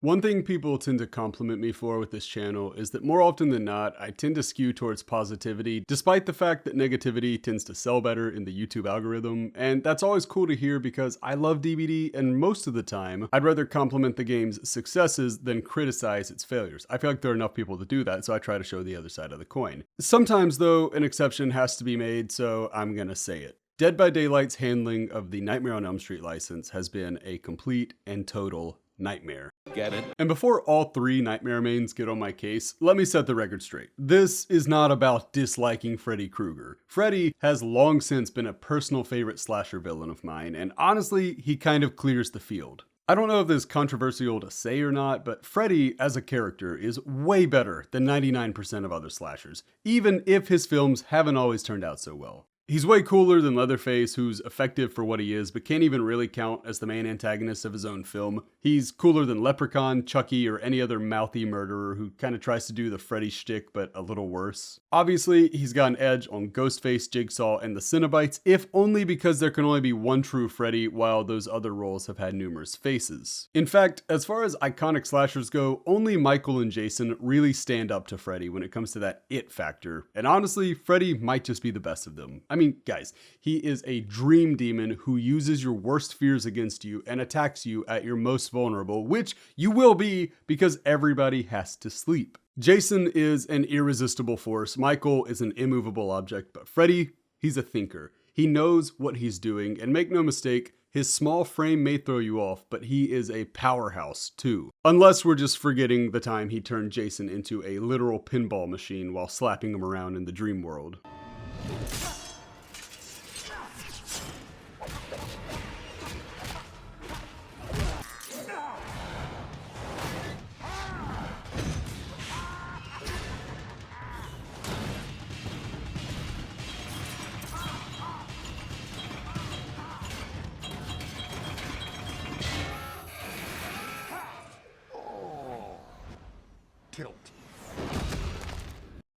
One thing people tend to compliment me for with this channel is that more often than not, I tend to skew towards positivity, despite the fact that negativity tends to sell better in the YouTube algorithm, and that's always cool to hear because I love DBD, and most of the time, I'd rather compliment the game's successes than criticize its failures. I feel like there are enough people to do that, so I try to show the other side of the coin. Sometimes, though, an exception has to be made, so I'm gonna say it. Dead by Daylight's handling of the Nightmare on Elm Street license has been a complete and total nightmare. Get it? And before all three Nightmare mains get on my case, let me set the record straight. This is not about disliking Freddy Krueger. Freddy has long since been a personal favorite slasher villain of mine, and honestly, he kind of clears the field. I don't know if this is controversial to say or not, but Freddy as a character is way better than 99% of other slashers, even if his films haven't always turned out so well. He's way cooler than Leatherface, who's effective for what he is, but can't even really count as the main antagonist of his own film. He's cooler than Leprechaun, Chucky, or any other mouthy murderer who kind of tries to do the Freddy shtick, but a little worse. Obviously, he's got an edge on Ghostface, Jigsaw, and the Cenobites, if only because there can only be one true Freddy, while those other roles have had numerous faces. In fact, as far as iconic slashers go, only Michael and Jason really stand up to Freddy when it comes to that it factor, and honestly, Freddy might just be the best of them. I mean, guys, he is a dream demon who uses your worst fears against you and attacks you at your most vulnerable, which you will be because everybody has to sleep. Jason is an irresistible force, Michael is an immovable object, but Freddy, he's a thinker. He knows what he's doing, and make no mistake, his small frame may throw you off, but he is a powerhouse too. Unless we're just forgetting the time he turned Jason into a literal pinball machine while slapping him around in the dream world.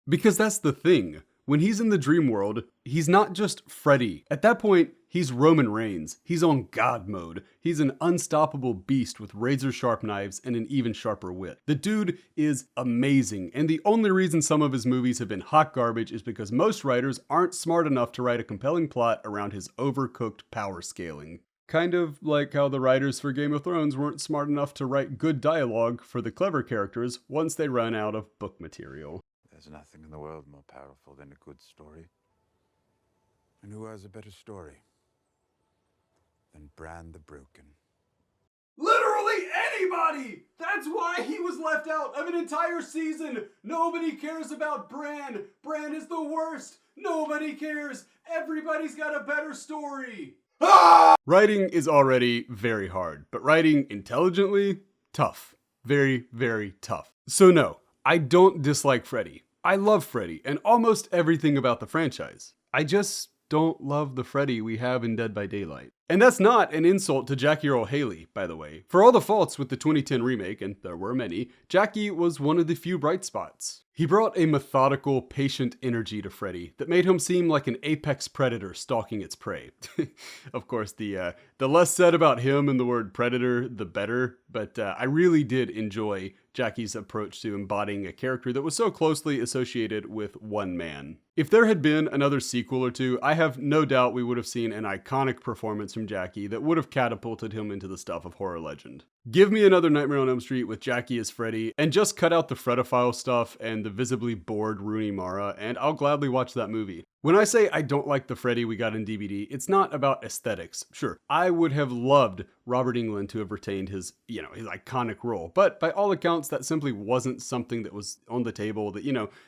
Because that's the thing. When he's in the dream world, he's not just Freddy. At that point, he's Roman Reigns. He's on God mode. He's an unstoppable beast with razor-sharp knives and an even sharper wit. The dude is amazing, and the only reason some of his movies have been hot garbage is because most writers aren't smart enough to write a compelling plot around his overcooked power scaling. Kind of like how the writers for Game of Thrones weren't smart enough to write good dialogue for the clever characters once they ran out of book material. There's nothing in the world more powerful than a good story. And who has a better story than Bran the Broken? Literally anybody! That's why he was left out of an entire season! Nobody cares about Bran! Bran is the worst! Nobody cares! Everybody's got a better story! Ah! Writing is already very hard, but writing intelligently? Tough. Very, very tough. So no, I don't dislike Freddy. I love Freddy and almost everything about the franchise. I just don't love the Freddy we have in Dead by Daylight. And that's not an insult to Jackie Earle Haley, by the way. For all the faults with the 2010 remake, and there were many, Jackie was one of the few bright spots. He brought a methodical, patient energy to Freddy that made him seem like an apex predator stalking its prey. Of course, the less said about him and the word predator, the better, but I really did enjoy Jackie's approach to embodying a character that was so closely associated with one man. If there had been another sequel or two, I have no doubt we would have seen an iconic performance from Jackie that would have catapulted him into the stuff of horror legend. Give me another Nightmare on Elm Street with Jackie as Freddy, and just cut out the Fredophile stuff and the visibly bored Rooney Mara, and I'll gladly watch that movie. When I say I don't like the Freddy we got in DBD, it's not about aesthetics. Sure, I would have loved Robert Englund to have retained his iconic role, but by all accounts, that simply wasn't something that was on the table that,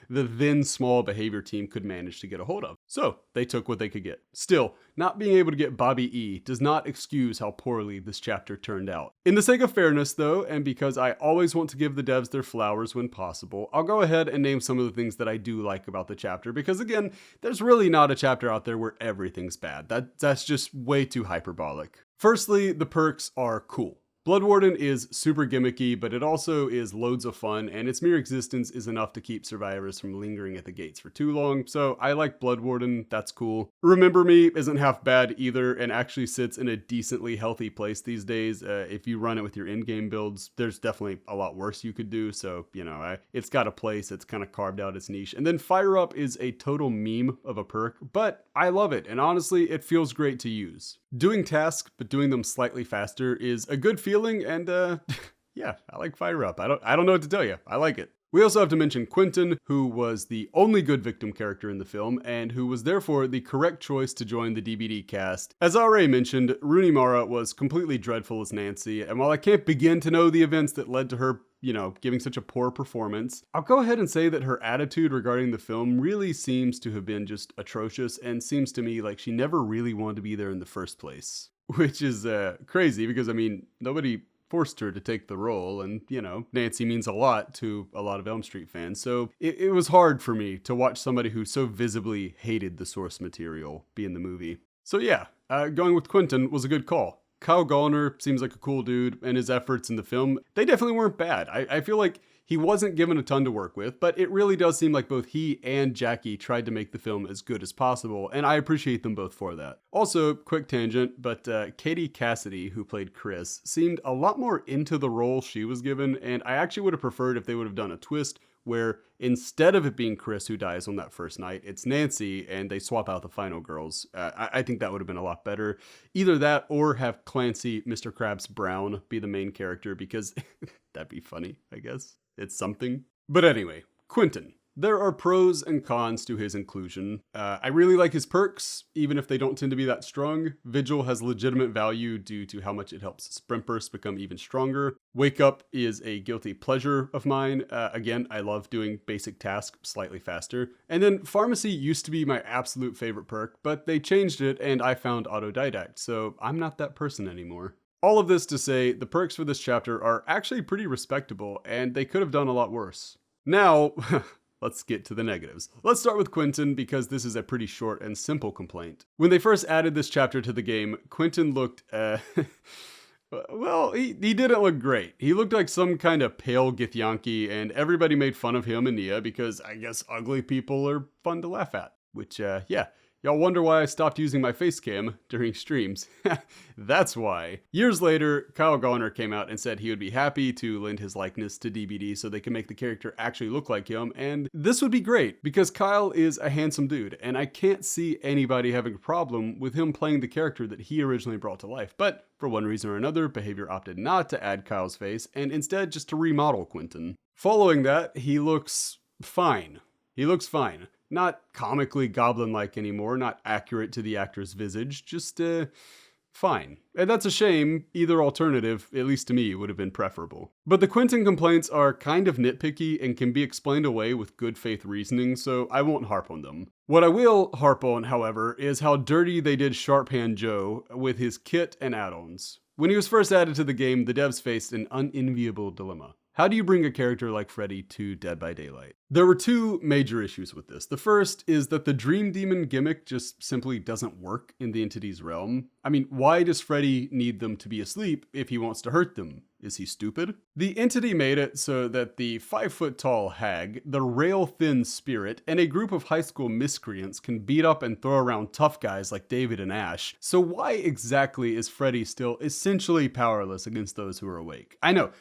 the then small behavior team could manage to get a hold of. So, they took what they could get. Still, not being able to get Bobby E does not excuse how poorly this chapter turned out. In the sake of fairness though, and because I always want to give the devs their flowers when possible, I'll go ahead and name some of the things that I do like about the chapter, because again, there's really not a chapter out there where everything's bad. That's just way too hyperbolic. Firstly, the perks are cool. Bloodwarden is super gimmicky, but it also is loads of fun, and its mere existence is enough to keep survivors from lingering at the gates for too long, so I like Bloodwarden, that's cool. Remember Me isn't half bad either, and actually sits in a decently healthy place these days. If you run it with your in-game builds, there's definitely a lot worse you could do, so, it's got a place, it's kind of carved out its niche. And then Fire Up is a total meme of a perk, but I love it, and honestly, it feels great to use. Doing tasks, but doing them slightly faster is a good feeling, and yeah, I like Fire Up. I don't know what to tell you. I like it. We also have to mention Quentin, who was the only good victim character in the film, and who was therefore the correct choice to join the DBD cast. As I already mentioned, Rooney Mara was completely dreadful as Nancy, and while I can't begin to know the events that led to her giving such a poor performance, I'll go ahead and say that her attitude regarding the film really seems to have been just atrocious, and seems to me like she never really wanted to be there in the first place. Which is crazy, because nobody forced her to take the role, and Nancy means a lot to a lot of Elm Street fans, so it was hard for me to watch somebody who so visibly hated the source material be in the movie. So yeah, going with Quentin was a good call. Kyle Gallner seems like a cool dude, and his efforts in the film, they definitely weren't bad. I feel like he wasn't given a ton to work with, but it really does seem like both he and Jackie tried to make the film as good as possible, and I appreciate them both for that. Also, quick tangent, but Katie Cassidy, who played Chris, seemed a lot more into the role she was given, and I actually would have preferred if they would have done a twist where instead of it being Chris who dies on that first night, it's Nancy, and they swap out the final girls. I think that would have been a lot better. Either that, or have Clancy, Mr. Krabs Brown, be the main character, because that'd be funny, I guess. It's something. But anyway, Quentin. There are pros and cons to his inclusion. I really like his perks, even if they don't tend to be that strong. Vigil has legitimate value due to how much it helps Sprint Burst become even stronger. Wake Up is a guilty pleasure of mine. Again, I love doing basic tasks slightly faster. And then Pharmacy used to be my absolute favorite perk, but they changed it and I found Autodidact, so I'm not that person anymore. All of this to say, the perks for this chapter are actually pretty respectable, and they could have done a lot worse. Now, let's get to the negatives. Let's start with Quentin, because this is a pretty short and simple complaint. When they first added this chapter to the game, Quentin looked, well, he didn't look great. He looked like some kind of pale Githyanki, and everybody made fun of him and Nia, because I guess ugly people are fun to laugh at. Which, yeah. Y'all wonder why I stopped using my face cam during streams. That's why. Years later, Kyle Gallner came out and said he would be happy to lend his likeness to DBD so they can make the character actually look like him, and this would be great, because Kyle is a handsome dude, and I can't see anybody having a problem with him playing the character that he originally brought to life, but for one reason or another, Behavior opted not to add Kyle's face, and instead just to remodel Quentin. Following that, he looks fine. He looks fine. Not comically goblin-like anymore, not accurate to the actor's visage, just, fine. And that's a shame. Either alternative, at least to me, would have been preferable. But the Quentin complaints are kind of nitpicky and can be explained away with good faith reasoning, so I won't harp on them. What I will harp on, however, is how dirty they did Sharp Hand Joe with his kit and add-ons. When he was first added to the game, the devs faced an unenviable dilemma. How do you bring a character like Freddy to Dead by Daylight? There were two major issues with this. The first is that the Dream Demon gimmick just simply doesn't work in the entity's realm. I mean, why does Freddy need them to be asleep if he wants to hurt them? Is he stupid? The entity made it so that the 5-foot-tall hag, the rail-thin spirit, and a group of high school miscreants can beat up and throw around tough guys like David and Ash. So why exactly is Freddy still essentially powerless against those who are awake? I know.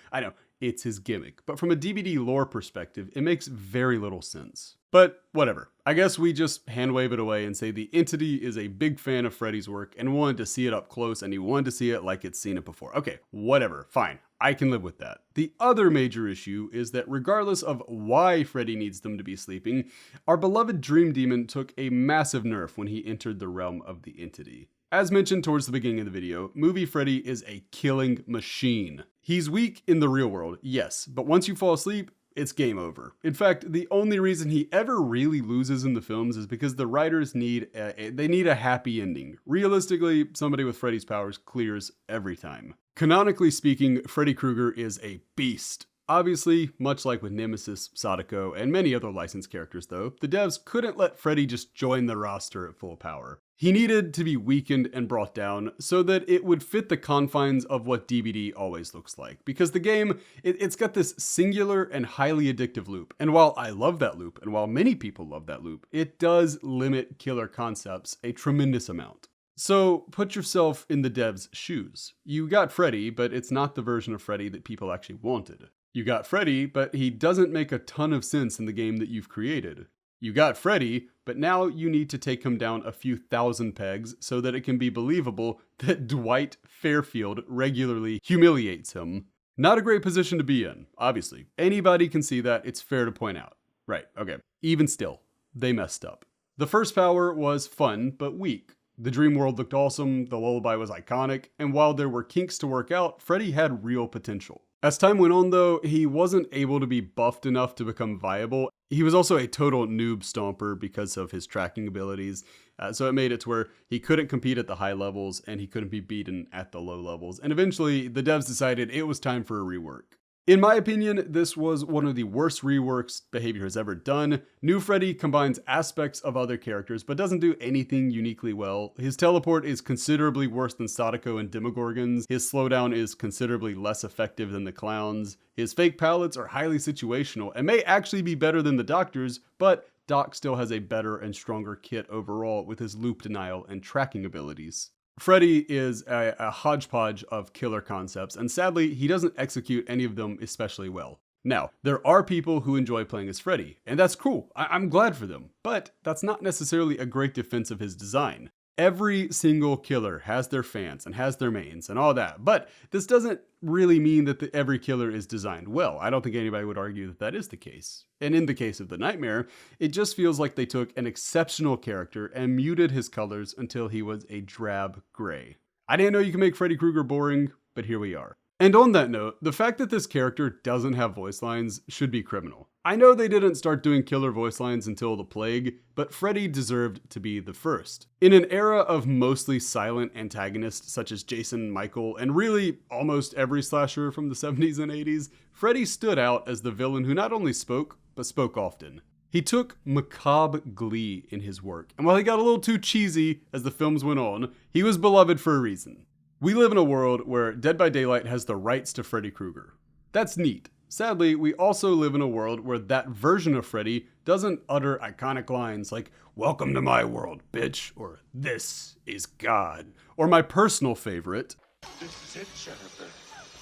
It's his gimmick, but from a DBD lore perspective, it makes very little sense. But whatever. I guess we just hand wave it away and say the entity is a big fan of Freddy's work and wanted to see it up close, and he wanted to see it like it's seen it before. Okay, whatever, fine. I can live with that. The other major issue is that regardless of why Freddy needs them to be sleeping, our beloved Dream Demon took a massive nerf when he entered the realm of the entity. As mentioned towards the beginning of the video, Movie Freddy is a killing machine. He's weak in the real world, yes, but once you fall asleep, it's game over. In fact, the only reason he ever really loses in the films is because the writers need a happy ending. Realistically, somebody with Freddy's powers clears every time. Canonically speaking, Freddy Krueger is a beast. Obviously, much like with Nemesis, Sadako, and many other licensed characters though, the devs couldn't let Freddy just join the roster at full power. He needed to be weakened and brought down so that it would fit the confines of what DBD always looks like. Because the game, it's got this singular and highly addictive loop. And while I love that loop, and while many people love that loop, it does limit killer concepts a tremendous amount. So put yourself in the devs' shoes. You got Freddy, but it's not the version of Freddy that people actually wanted. You got Freddy, but he doesn't make a ton of sense in the game that you've created. You got Freddy, but now you need to take him down a few thousand pegs so that it can be believable that Dwight Fairfield regularly humiliates him. Not a great position to be in, obviously. Anybody can see that, it's fair to point out. Right, okay. Even still, they messed up. The first power was fun, but weak. The dream world looked awesome, the lullaby was iconic, and while there were kinks to work out, Freddy had real potential. As time went on though, he wasn't able to be buffed enough to become viable. He was also a total noob stomper because of his tracking abilities, so it made it to where he couldn't compete at the high levels and he couldn't be beaten at the low levels. And eventually, the devs decided it was time for a rework. In my opinion, this was one of the worst reworks Behavior has ever done. New Freddy combines aspects of other characters, but doesn't do anything uniquely well. His teleport is considerably worse than Sadako and Demogorgon's. His slowdown is considerably less effective than the Clown's. His fake palettes are highly situational and may actually be better than the Doctor's, but Doc still has a better and stronger kit overall with his loop denial and tracking abilities. Freddy is a hodgepodge of killer concepts, and sadly, he doesn't execute any of them especially well. Now, there are people who enjoy playing as Freddy, and that's cool. I'm glad for them, but that's not necessarily a great defense of his design. Every single killer has their fans and has their mains and all that, but this doesn't really mean that every killer is designed well. I don't think anybody would argue that that is the case. And in the case of the Nightmare, it just feels like they took an exceptional character and muted his colors until he was a drab gray. I didn't know you can make Freddy Krueger boring, but here we are. And on that note, the fact that this character doesn't have voice lines should be criminal. I know they didn't start doing killer voice lines until The Plague, but Freddy deserved to be the first. In an era of mostly silent antagonists such as Jason, Michael, and really almost every slasher from the 70s and 80s, Freddy stood out as the villain who not only spoke, but spoke often. He took macabre glee in his work, and while he got a little too cheesy as the films went on, he was beloved for a reason. We live in a world where Dead by Daylight has the rights to Freddy Krueger. That's neat. Sadly, we also live in a world where that version of Freddy doesn't utter iconic lines like, "Welcome to my world, bitch," or "This is God," or my personal favorite, "This is it, Jennifer.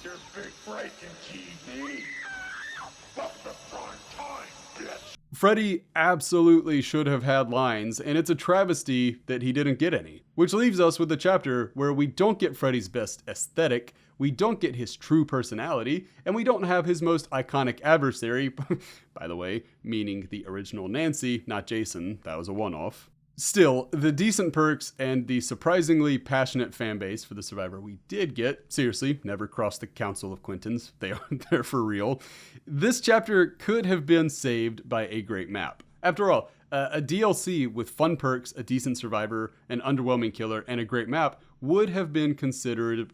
Your big break in TV. Welcome to prime time, bitch." Freddy absolutely should have had lines, and it's a travesty that he didn't get any. Which leaves us with a chapter where we don't get Freddy's best aesthetic, we don't get his true personality, and we don't have his most iconic adversary, by the way, meaning the original Nancy, not Jason, that was a one-off. Still, the decent perks and the surprisingly passionate fan base for the Survivor we did get, seriously, never crossed the Council of Quintons, they're for real. This chapter could have been saved by a great map. After all, a DLC with fun perks, a decent Survivor, an underwhelming killer, and a great map would have been considered,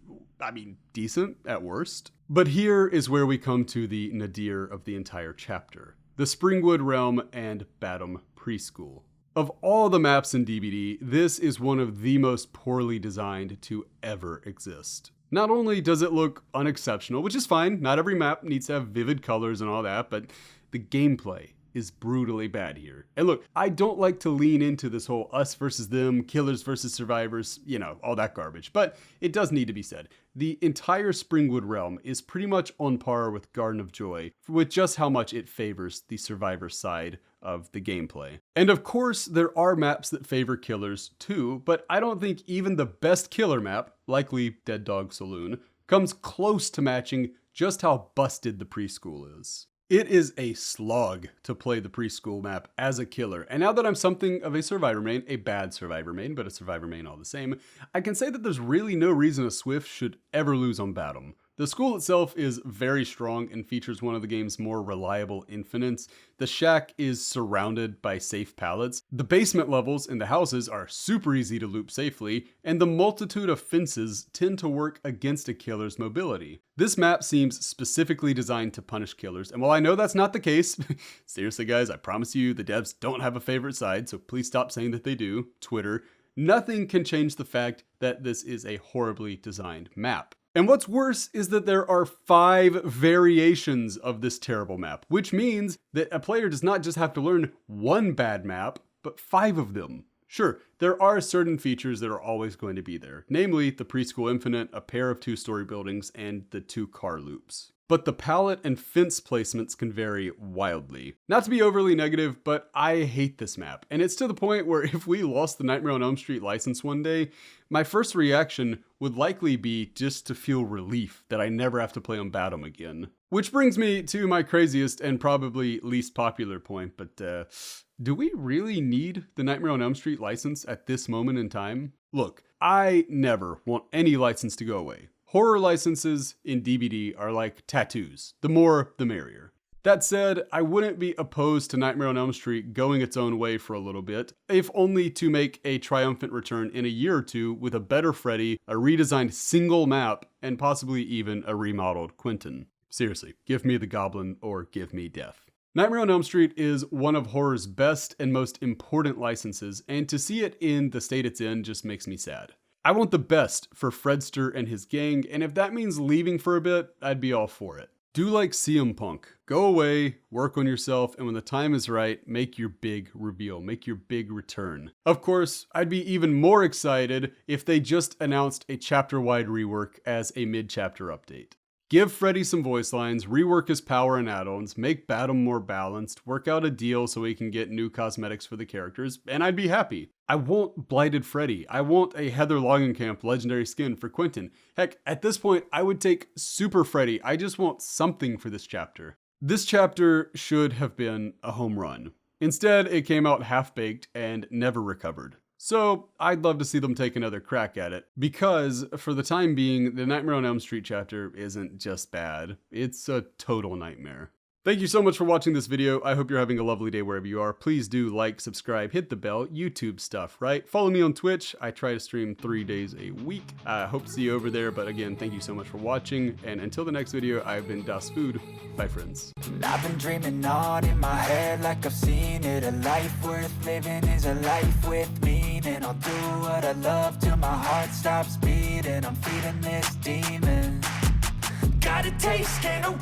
decent at worst. But here is where we come to the nadir of the entire chapter. The Springwood Realm and Badham Preschool. Of all the maps in DBD, this is one of the most poorly designed to ever exist. Not only does it look unexceptional, which is fine, not every map needs to have vivid colors and all that, but the gameplay is brutally bad here. And look, I don't like to lean into this whole us versus them, killers versus survivors, all that garbage, but it does need to be said. The entire Springwood Realm is pretty much on par with Garden of Joy, with just how much it favors the survivor side of the gameplay. And of course, there are maps that favor killers too, but I don't think even the best killer map, likely Dead Dog Saloon, comes close to matching just how busted the preschool is. It is a slog to play the preschool map as a killer, and now that I'm something of a survivor main, a bad survivor main, but a survivor main all the same, I can say that there's really no reason a Swift should ever lose on Badham. The school itself is very strong and features one of the game's more reliable infinites. The shack is surrounded by safe pallets. The basement levels in the houses are super easy to loop safely, and the multitude of fences tend to work against a killer's mobility. This map seems specifically designed to punish killers, and while I know that's not the case, seriously guys, I promise you the devs don't have a favorite side, so please stop saying that they do. Twitter, nothing can change the fact that this is a horribly designed map. And what's worse is that there are 5 variations of this terrible map, which means that a player does not just have to learn one bad map, but 5 of them. Sure, there are certain features that are always going to be there, namely the preschool infinite, a pair of 2-story buildings, and the 2 car loops. But the palette and fence placements can vary wildly. Not to be overly negative, but I hate this map. And it's to the point where if we lost the Nightmare on Elm Street license one day, my first reaction would likely be just to feel relief that I never have to play on Batum again. Which brings me to my craziest and probably least popular point, but do we really need the Nightmare on Elm Street license at this moment in time? Look, I never want any license to go away. Horror licenses in DBD are like tattoos. The more, the merrier. That said, I wouldn't be opposed to Nightmare on Elm Street going its own way for a little bit, if only to make a triumphant return in a year or two with a better Freddy, a redesigned single map, and possibly even a remodeled Quentin. Seriously, give me the Goblin or give me death. Nightmare on Elm Street is one of horror's best and most important licenses, and to see it in the state it's in just makes me sad. I want the best for Fredster and his gang, and if that means leaving for a bit, I'd be all for it. Do like CM Punk. Go away, work on yourself, and when the time is right, make your big reveal, make your big return. Of course, I'd be even more excited if they just announced a chapter-wide rework as a mid-chapter update. Give Freddy some voice lines, rework his power and add-ons, make Batum more balanced, work out a deal so we can get new cosmetics for the characters, and I'd be happy. I want Blighted Freddy. I want a Heather Langenkamp legendary skin for Quentin. Heck, at this point, I would take Super Freddy. I just want something for this chapter. This chapter should have been a home run. Instead, it came out half-baked and never recovered. So I'd love to see them take another crack at it, because for the time being, the Nightmare on Elm Street chapter isn't just bad, it's a total nightmare. Thank you so much for watching this video. I hope you're having a lovely day wherever you are. Please do like, subscribe, hit the bell, YouTube stuff, right? Follow me on Twitch. I try to stream 3 days a week. I hope to see you over there, but again, thank you so much for watching, and until the next video, I've been Das Food. Bye, friends. I've been dreaming on in my head like I've seen it. A life worth living is a life with meaning. I'll do what I love till my heart stops beating. I'm feeding this demon. Got a taste, can't